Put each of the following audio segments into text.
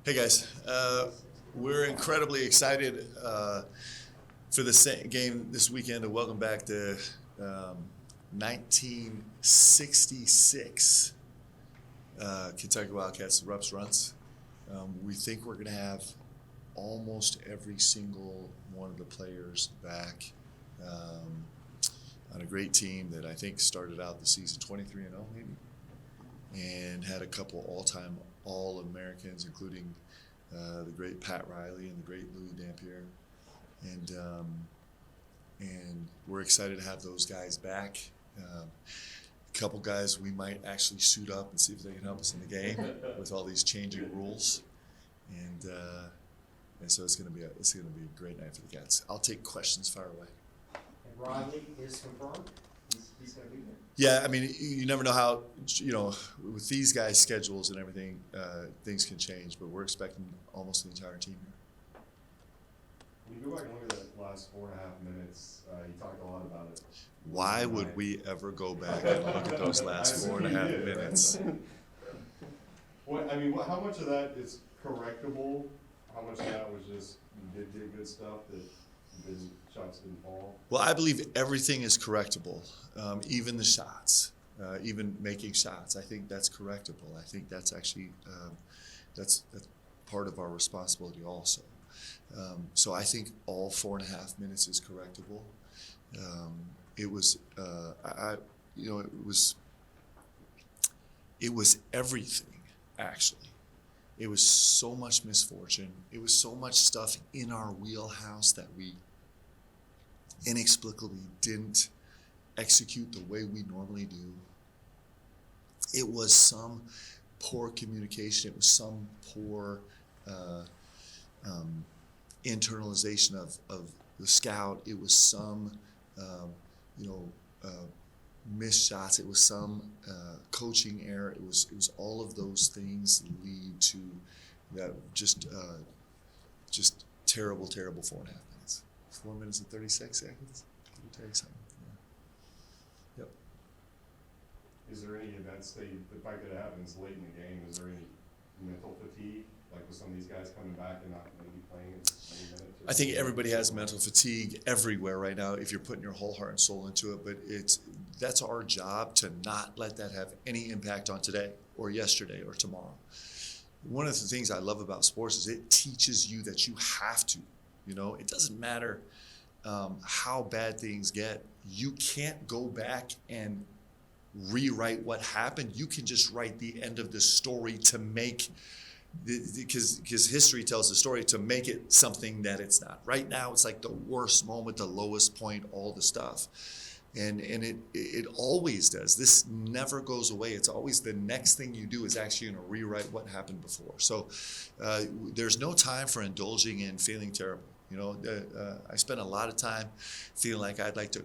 Hey guys, we're incredibly excited for the game this weekend to welcome back the 1966 Kentucky Wildcats Rups Runts. We think we're going to have almost every single one of the players back on a great team that I think started out the season 23-0 maybe, and had a couple all-time All-Americans, including the great Pat Riley and the great Louis Dampier, and we're excited to have those guys back. A couple guys we might actually suit up and see if they can help us in the game with all these changing rules, and so it's gonna be a great night for the Cats. I'll take questions. Fire away. And Riley is confirmed. He's going to be there. Yeah, I mean, you never know how, with these guys' schedules and everything, things can change, but we're expecting almost the entire team here. When you go back and look at that last 4.5 minutes, you talked a lot about it. Why would we ever go back and look at those last 4.5 minutes? How much of that is correctable? How much of that was just you did good stuff that shots didn't fall? Well, I believe everything is correctable, even the shots, even making shots. I think that's correctable. I think that's actually that's part of our responsibility also. So I think all 4.5 minutes is correctable. It was it was everything actually. It was so much misfortune. It was so much stuff in our wheelhouse that we inexplicably didn't execute the way we normally do. It was some poor communication. It was some poor internalization of the scout. It was some missed shots. It was some coaching error. It was all of those things lead to that just terrible 4.5 minutes. 4 minutes and 36 seconds. It'll take something. Yeah. Yep. Is there any events the fact that it happens late in the game? Is there any mental fatigue, like with some of these guys coming back and not maybe playing as many minutes? I think everybody has mental fatigue everywhere right now if you're putting your whole heart and soul into it, but that's our job to not let that have any impact on today or yesterday or tomorrow. One of the things I love about sports is it teaches you that you have to. It doesn't matter how bad things get. You can't go back and rewrite what happened. You can just write the end of the story to make, because history tells the story, to make it something that it's not. Right now, it's like the worst moment, the lowest point, all the stuff. And it always does. This never goes away. It's always the next thing you do is actually going to rewrite what happened before. So there's no time for indulging in feeling terrible. I spent a lot of time feeling like I'd like to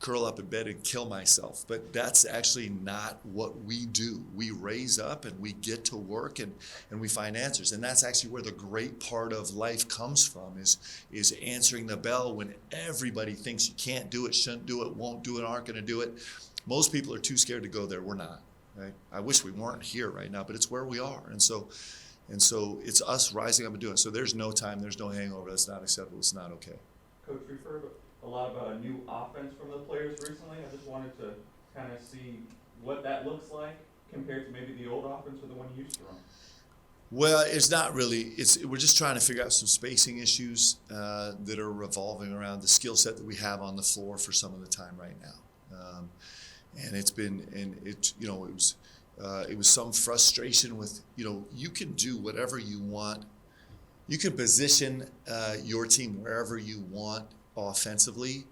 curl up in bed and kill myself, but that's actually not what we do. We raise up and we get to work and we find answers, and that's actually where the great part of life comes from, is answering the bell when everybody thinks you can't do it, shouldn't do it, won't do it, aren't going to do it. Most people are too scared to go there. We're not. Right? I wish we weren't here right now, but it's where we are, and so it's us rising up and doing it. So there's no time, there's no hangover. That's not acceptable. It's not okay. Coach, we've heard a lot about a new offense from the players recently. I just wanted to kind of see what that looks like compared to maybe the old offense or the one you used to run. Well, it's not really. We're just trying to figure out some spacing issues that are revolving around the skill set that we have on the floor for some of the time right now. And it was some frustration with, you can do whatever you want. You can position your team wherever you want offensively,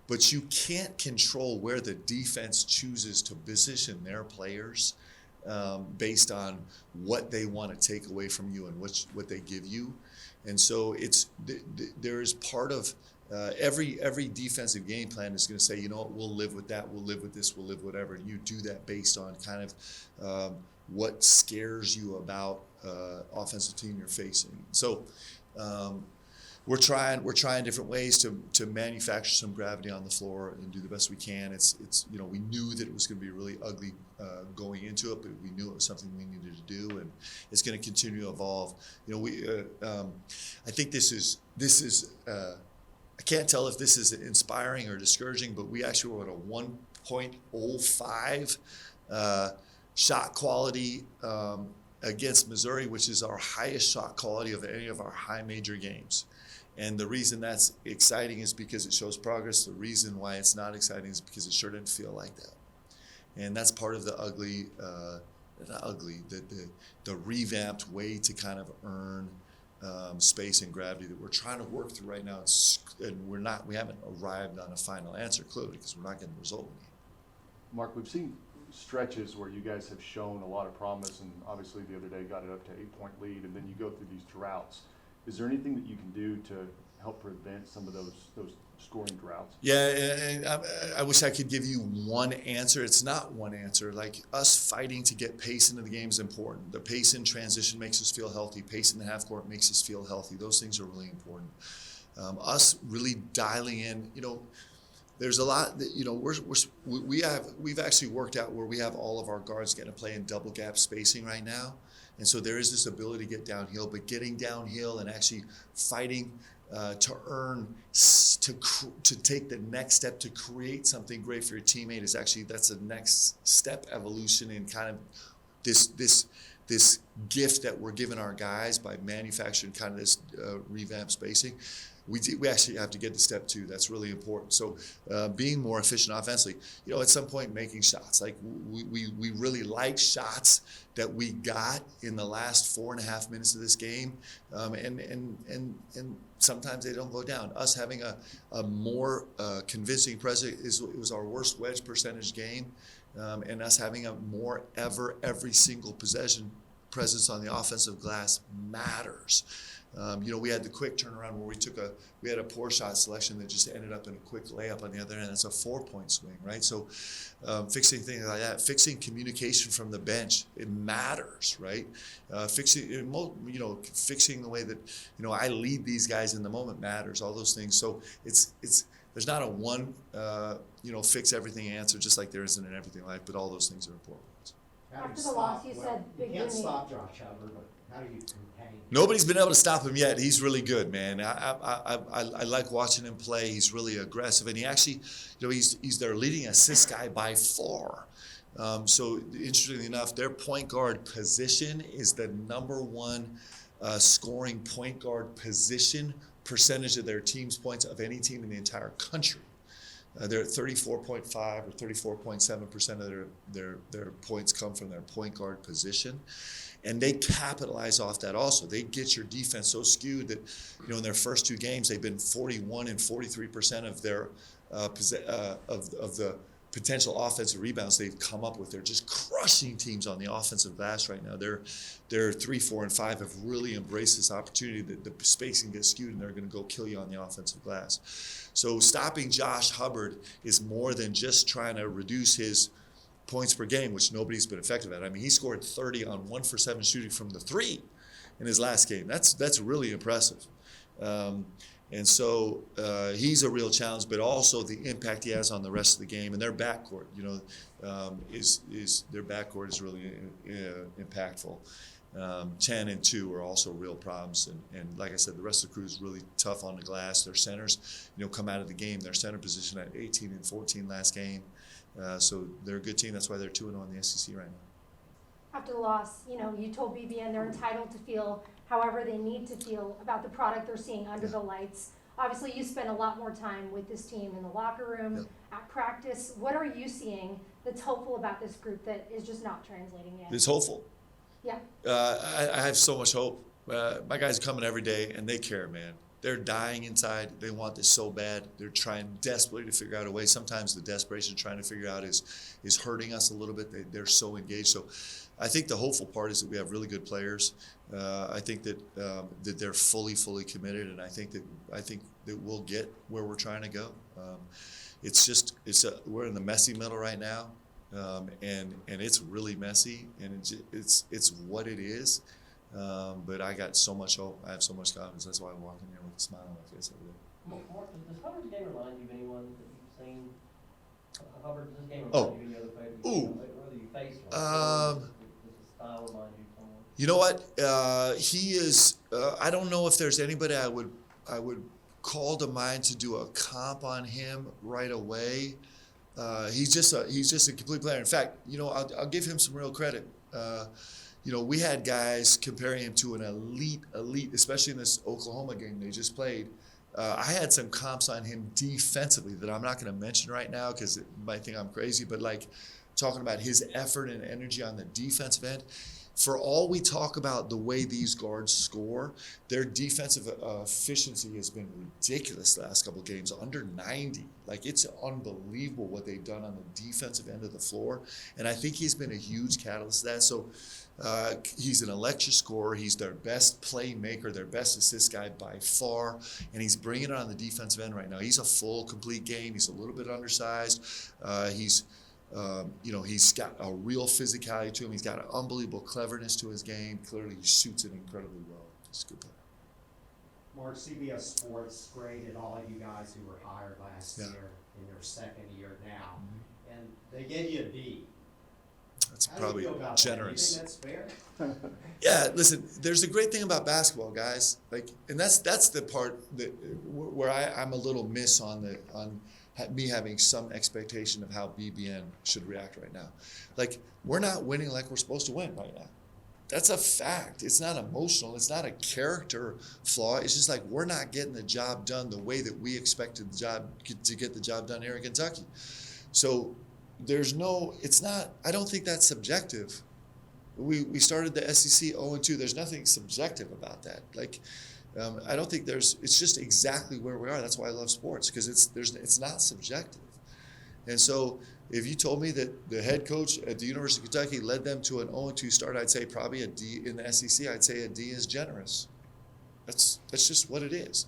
but you can't control where the defense chooses to position their players based on what they want to take away from you and what they give you. And so there is part of every defensive game plan is going to say, we'll live with that, we'll live with this, we'll live whatever. And you do that based on kind of what scares you about offensive team you're facing. So we're trying different ways to manufacture some gravity on the floor and do the best we can. It's we knew that it was going to be really ugly going into it, but we knew it was something we needed to do, and it's going to continue to evolve. I think this is I can't tell if this is inspiring or discouraging, but we actually were at a 1.05 shot quality against Missouri, which is our highest shot quality of any of our high major games. And the reason that's exciting is because it shows progress. The reason why it's not exciting is because it sure didn't feel like that. And that's part of the the revamped way to kind of earn space and gravity that we're trying to work through right now. And we haven't arrived on a final answer, clearly, because we're not getting the result we need. Mark, we've seen stretches where you guys have shown a lot of promise, and obviously the other day got it up to 8-point lead, and then you go through these droughts. Is there anything that you can do to help prevent some of those scoring droughts? Yeah, and I wish I could give you one answer. It's not one answer. Like, us fighting to get pace into the game is important. The pace in transition makes us feel healthy. Pace in the half court makes us feel healthy. Those things are really important. Us really dialing in, there's a lot that, we've actually worked out where we have all of our guards getting to play in double gap spacing right now. And so there is this ability to get downhill, but getting downhill and actually fighting to earn, to take the next step to create something great for your teammate that's the next step evolution in kind of this gift that we're giving our guys by manufacturing kind of this revamped spacing. We actually have to get to step 2. That's really important. So being more efficient offensively, at some point making shots. Like we really like shots that we got in the last 4.5 minutes of this game, and sometimes they don't go down. Us having a more convincing presence it was our worst wedge percentage game, and us having a more every single possession presence on the offensive glass matters. We had the quick turnaround where we had a poor shot selection that just ended up in a quick layup on the other end. That's a 4-point swing, right? So fixing things like that, fixing communication from the bench, it matters, right? Fixing the way that, I lead these guys in the moment matters, all those things. So there's not a one, fix everything answer, just like there isn't in everything in life, but all those things are important. After the loss, you said big You can't Jimmy. stop Josh Hubbard, but how do you contain? Nobody's been able to stop him yet. He's really good, man. I like watching him play. He's really aggressive, and he actually, he's their leading assist guy by far. So interestingly enough, their point guard position is the number 1 scoring point guard position percentage of their team's points of any team in the entire country. They're at 34.5 or 34.7% of their points come from their point guard position. And they capitalize off that also. They get your defense so skewed that, in their first 2 games, they've been 41 and 43% of their of the potential offensive rebounds they've come up with. They're just crushing teams on the offensive glass right now. They're 3, 4, and 5 have really embraced this opportunity that the spacing gets skewed and they're going to go kill you on the offensive glass. So stopping Josh Hubbard is more than just trying to reduce his points per game, which nobody's been effective at. I mean, he scored 30 on 1 for 7 shooting from the 3 in his last game. That's really impressive. And so he's a real challenge, but also the impact he has on the rest of the game and their backcourt. Their backcourt is really impactful. 10 and 2 are also real problems, and like I said, the rest of the crew is really tough on the glass. Their centers, come out of the game. Their center position at 18 and 14 last game, so they're a good team. That's why they're 2-0 in the SEC right now. After the loss, you told BBN they're entitled to feel however they need to feel about the product they're seeing under the lights. Obviously, you spend a lot more time with this team in the locker room, at practice. What are you seeing that's hopeful about this group that is just not translating yet? It's hopeful. Yeah. I have so much hope. My guys are coming every day, and they care, man. They're dying inside. They want this so bad. They're trying desperately to figure out a way. Sometimes the desperation trying to figure out is hurting us a little bit. They're so engaged. So I think the hopeful part is that we have really good players. I think that they're fully committed, and I think that we'll get where we're trying to go. We're in the messy middle right now, and it's really messy, and it's what it is. But I got so much hope. I have so much confidence. That's why I walk in here with a smile on my face every day. Mark, does Hubbard's game remind you of anyone that you've seen? Hubbard, does this game Oh. remind you of any other player that Ooh. whether you face one? Um, Does the style remind you of someone? You know what? He is. I don't know if there's anybody I would call to mind to do a comp on him right away. He's just a complete player. In fact, you know, I'll give him some real credit. You know, we had guys comparing him to an elite, especially in this Oklahoma game they just played. I had some comps on him defensively that I'm not going to mention right now because it might think I'm crazy, but like talking about his effort and energy on the defensive end. For all we talk about the way these guards score, their defensive efficiency has been ridiculous the last couple of games, under 90. Like, it's unbelievable what they've done on the defensive end of the floor. And I think he's been a huge catalyst to that. So he's an electric scorer. He's their best playmaker, their best assist guy by far. And he's bringing it on the defensive end right now. He's a full, complete game. He's a little bit undersized. You know, he's got a real physicality to him. He's got an unbelievable cleverness to his game. Clearly, he shoots it incredibly well. He's a good player. Mark, CBS Sports graded all of you guys who were hired last Yeah. year in your second year now, and they gave you a B. That's How probably do you feel about generous. that? Do you think that's fair? Yeah, listen, there's a great thing about basketball, guys. Like, and that's the part that where I'm a little miss on me having some expectation of how BBN should react right now. Like, we're not winning like we're supposed to win right now. That's a fact. It's not emotional. It's not a character flaw. It's just like we're not getting the job done the way that we expected to get the job done here in Kentucky. So I don't think that's subjective. We started the SEC 0-2. There's nothing subjective about that. Like, I don't think it's just exactly where we are. That's why I love sports, because it's not subjective. And so if you told me that the head coach at the University of Kentucky led them to an 0-2 start, I'd say probably a D. In the SEC, I'd say a D is generous. That's just what it is.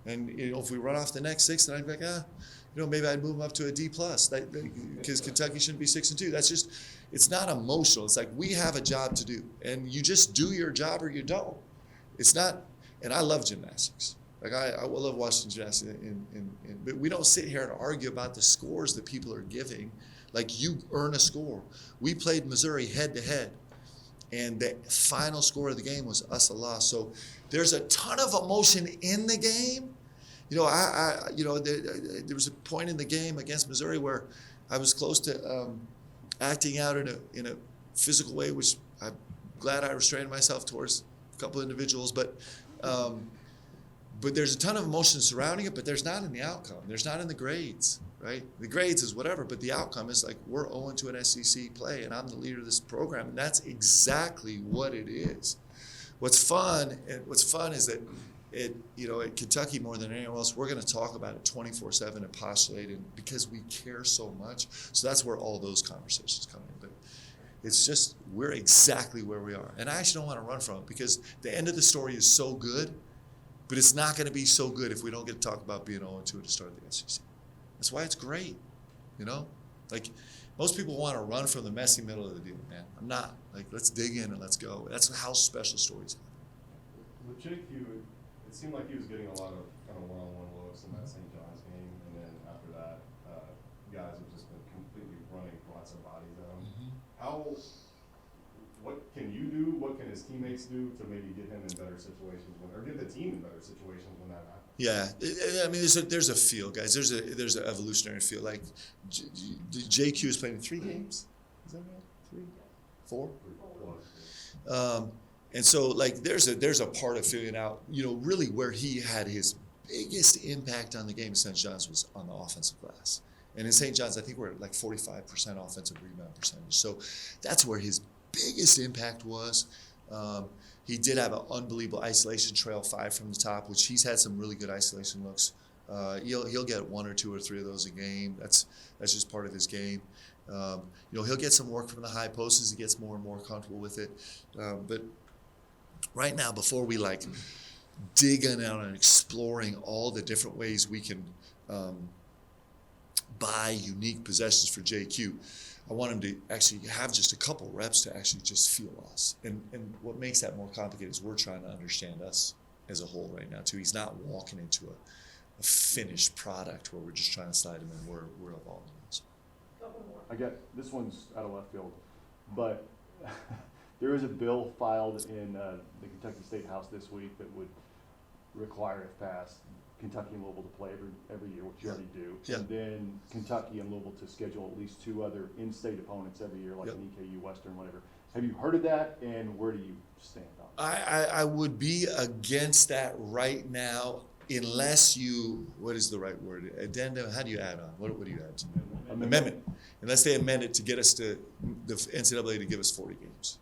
And, you know, if we run off the next 6, then I'd be like, you know, maybe I'd move them up to a D+, because Kentucky shouldn't be 6-2. That's just, it's not emotional. It's like, we have a job to do, and you just do your job or you don't. It's not, and I love gymnastics. Like, I love watching gymnastics, but we don't sit here and argue about the scores that people are giving. Like, you earn a score. We played Missouri head-to-head, and the final score of the game was us a loss. So there's a ton of emotion in the game. You know, there was a point in the game against Missouri where I was close to acting out in a physical way, which I'm glad I restrained myself towards a couple of individuals. But there's a ton of emotion surrounding it, but there's not in the outcome. There's not in the grades, right? The grades is whatever, but the outcome is like, we're 0-2 an SEC play, and I'm the leader of this program, and that's exactly what it is. What's fun is that at Kentucky, more than anyone else, we're going to talk about it 24/7 and postulate it because we care so much. So that's where all those conversations come in. But it's just, we're exactly where we are. And I actually don't want to run from it, because the end of the story is so good, but it's not going to be so good if we don't get to talk about being 0-2 at the start of the SEC. That's why it's great, you know? Like, most people want to run from the messy middle of the deal, man. I'm not. Like, let's dig in and let's go. That's how special stories happen. With Jake, it seemed like he was getting a lot of kind of one-on-one looks in that St. John's game, and then after that, guys have just been completely running lots of bodies at him. What can you do? What can his teammates do to maybe get him in better situations, or get the team in better situations when that happens? Yeah, I mean, there's a feel, guys. There's an evolutionary feel. Like, JQ is playing in 3 games. Is that right? 3, 4. And so, like, there's a part of figuring out, you know, really where he had his biggest impact on the game in St. John's was on the offensive glass. And in St. John's, I think we're at like 45% offensive rebound percentage. So that's where his biggest impact was. He did have an unbelievable isolation trail 5 from the top, which he's had some really good isolation looks. He'll get 1 or 2 or 3 of those a game. That's just part of his game. You know, he'll get some work from the high post as he gets more and more comfortable with it. But right now, before we like dig in out and exploring all the different ways we can buy unique possessions for JQ. I want him to actually have just a couple reps to actually just feel us. And what makes that more complicated is we're trying to understand us as a whole right now too. He's not walking into a finished product where we're just trying to slide him in. We're evolving this. Got one more. I got, this one's out of left field, but there is a bill filed in the Kentucky State House this week that would require, if passed, Kentucky and Louisville to play every year, which you already do. Yeah. And then Kentucky and Louisville to schedule at least 2 other in-state opponents every year, like Yep. an EKU Western, whatever. Have you heard of that, and where do you stand on it? I would be against that right now unless you, what is the right word? Addendum, how do you add on? What do you add to? Amendment. Unless they amend it to get us to, the NCAA to give us 40 games.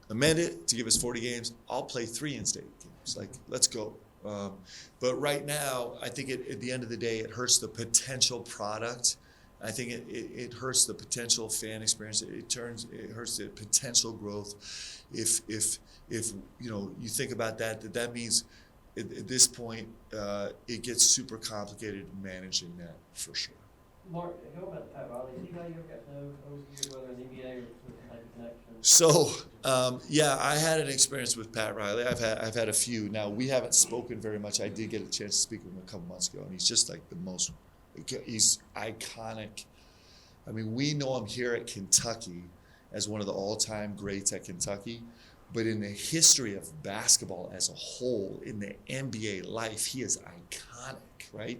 Amend it to give us 40 games. I'll play 3 in-state games. Like, let's go. But right now, I think at the end of the day, it hurts the potential product. I think it hurts the potential fan experience. It hurts the potential growth. If you think about that means at this point it gets super complicated managing that for sure. Mark, go about Pat Riley. Anybody you ever got to know over the years, whether in the NBA or with type of connection? So yeah, I had an experience with Pat Riley. I've had a few. Now we haven't spoken very much. I did get a chance to speak with him a couple months ago, and he's just like the most. He's iconic. I mean, we know him here at Kentucky as one of the all-time greats at Kentucky, but in the history of basketball as a whole, in the NBA life, he is iconic, right?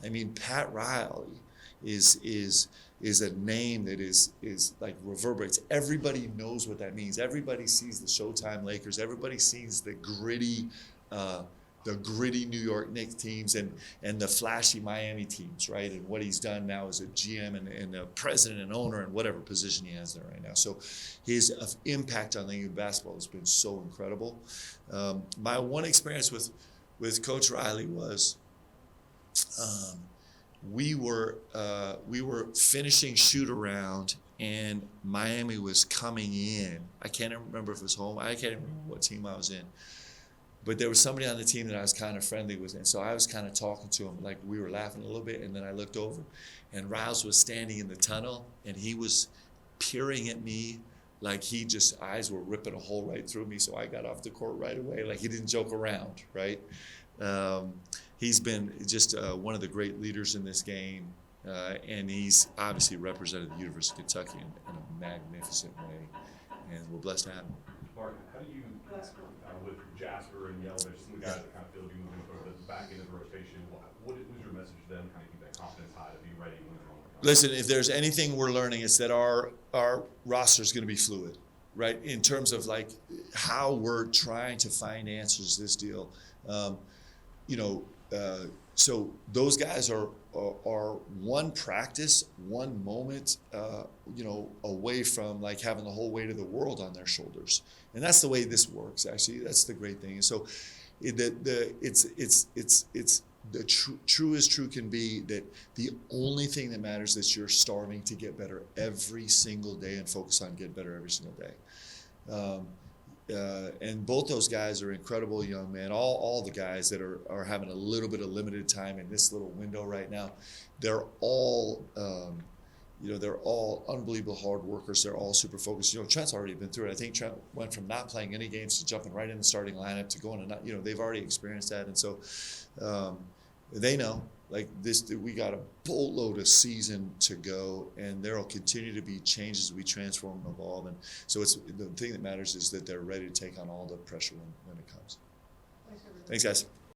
I mean, Pat Riley is a name that is like reverberates. Everybody knows what that means. Everybody sees the Showtime Lakers. Everybody sees the gritty New York Knicks teams and the flashy Miami teams, right? And what he's done now as a GM and a president and owner and whatever position he has there right now. So his impact on the game of basketball has been so incredible. My one experience with Coach Riley was we were finishing shoot around and Miami was coming in. I can't remember if it was home. I can't remember what team I was in. But there was somebody on the team that I was kind of friendly with, and so I was kind of talking to him, like we were laughing a little bit, and then I looked over, and Riles was standing in the tunnel, and he was peering at me like eyes were ripping a hole right through me, so I got off the court right away, like he didn't joke around, right? He's been just one of the great leaders in this game, and he's obviously represented the University of Kentucky in a magnificent way, and we're blessed to have him. Mark, how do you, with Jasper and Yelovich, some of the guys that kind of feel you moving toward the back end of the rotation, what was your message to them, kind of keep that confidence high to be ready when the moment comes? Listen, if there's anything we're learning, it's that our roster is going to be fluid, right? In terms of like how we're trying to find answers to this deal. So those guys are one practice, one moment, away from like having the whole weight of the world on their shoulders, and that's the way this works. Actually, that's the great thing. And so, true as true can be that the only thing that matters is you're starving to get better every single day and focus on getting better every single day. And both those guys are incredible young men. All the guys that are having a little bit of limited time in this little window right now, they're all unbelievable hard workers. They're all super focused. Trent's already been through it. I think Trent went from not playing any games to jumping right in the starting lineup to going to not. They've already experienced that, and so they know. Like this, we got a boatload of season to go, and there will continue to be changes as we transform and evolve. And so it's the thing that matters is that they're ready to take on all the pressure when it comes. Thanks, everybody. Thanks, guys.